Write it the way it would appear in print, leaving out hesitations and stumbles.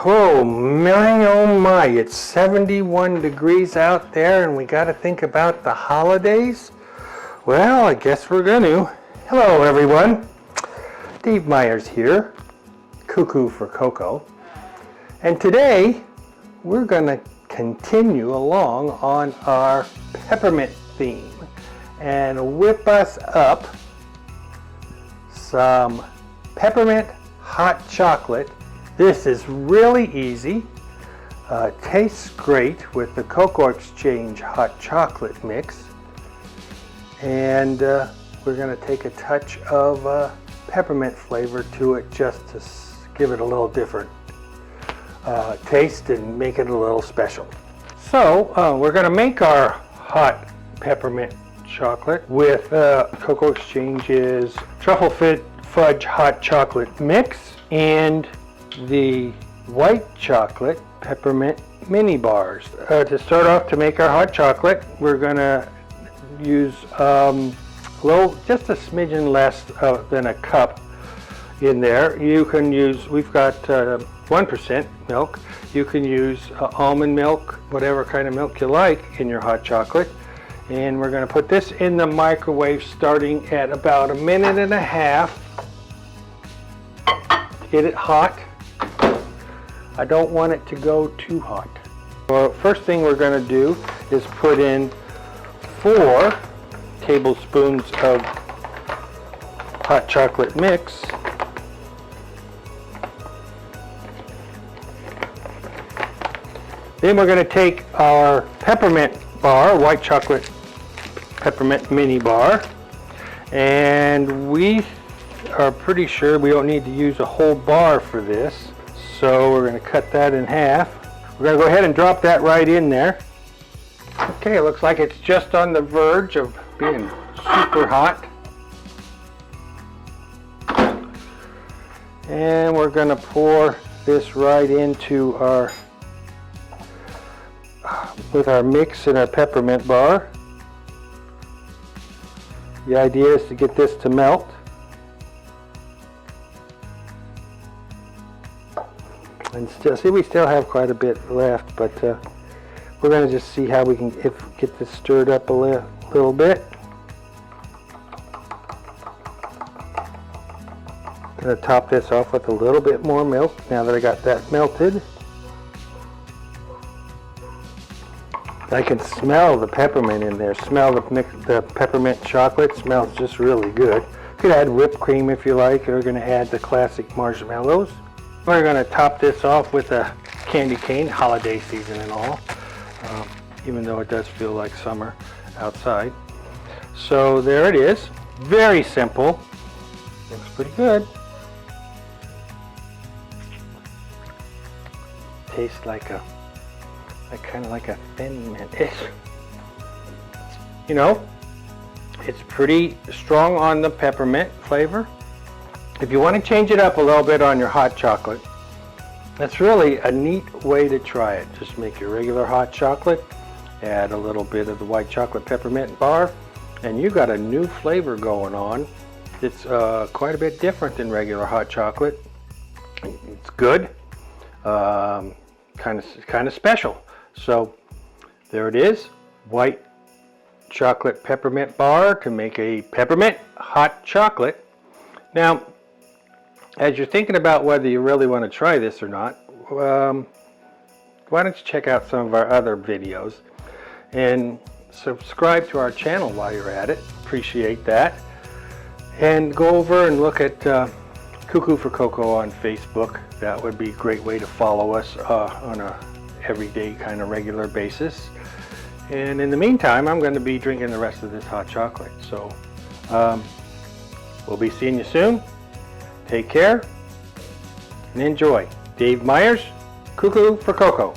Oh my, it's 71 degrees out there and we got to think about the holidays? Well, I guess we're going to. Hello everyone, Dave Myers here, KooKoo for KooKoo. And today we're going to continue along on our peppermint theme and whip us up some peppermint hot chocolate. This is really easy, tastes great with the Cocoa Exchange hot chocolate mix, and we're going to take a touch of peppermint flavor to it just to give it a little different taste and make it a little special. So we're going to make our hot peppermint chocolate with Cocoa Exchange's Truffle Fudge hot chocolate mix and the white chocolate peppermint mini bars. To start off, to make our hot chocolate, we're going to use just a smidgen less than a cup in there. You can use, we've got 1% milk. You can use almond milk, whatever kind of milk you like in your hot chocolate. And we're going to put this in the microwave starting at about 1.5 minutes to get it hot. I don't want it to go too hot. Well, first thing we're going to do is put in 4 tablespoons of hot chocolate mix. Then we're going to take our peppermint bar, white chocolate peppermint mini bar, and we are pretty sure we don't need to use a whole bar for this. So we're going to cut that in half. We're going to go ahead and drop that right in there. Okay, it looks like it's just on the verge of being super hot. And we're going to pour this right into our, with our mix and our peppermint bar. The idea is to get this to melt. And still, see, we still have quite a bit left, but we're going to just see how we can get this stirred up a little bit. I'm going to top this off with a little bit more milk now that I got that melted. I can smell the peppermint in there. Smell the peppermint chocolate. Smells just really good. You could add whipped cream if you like. We're going to add the classic marshmallows. We're going to top this off with a candy cane, holiday season and all, even though it does feel like summer outside. So there it is. Very simple. Looks pretty good. Tastes like kind of like a thin mint. You know, it's pretty strong on the peppermint flavor. If you want to change it up a little bit on your hot chocolate, that's really a neat way to try it. Just make your regular hot chocolate, add a little bit of the white chocolate peppermint bar, and you got a new flavor going on. It's quite a bit different than regular hot chocolate. It's good, kind of special. So there it is, white chocolate peppermint bar to make a peppermint hot chocolate. Now, as you're thinking about whether you really want to try this or not, why don't you check out some of our other videos and subscribe to our channel while you're at it. Appreciate that. And go over and look at KooKoo for KooKoo on Facebook. That would be a great way to follow us on a everyday kind of regular basis. And in the meantime, I'm going to be drinking the rest of this hot chocolate. So we'll be seeing you soon. Take care and enjoy. Dave Myers, KooKoo for KooKoo.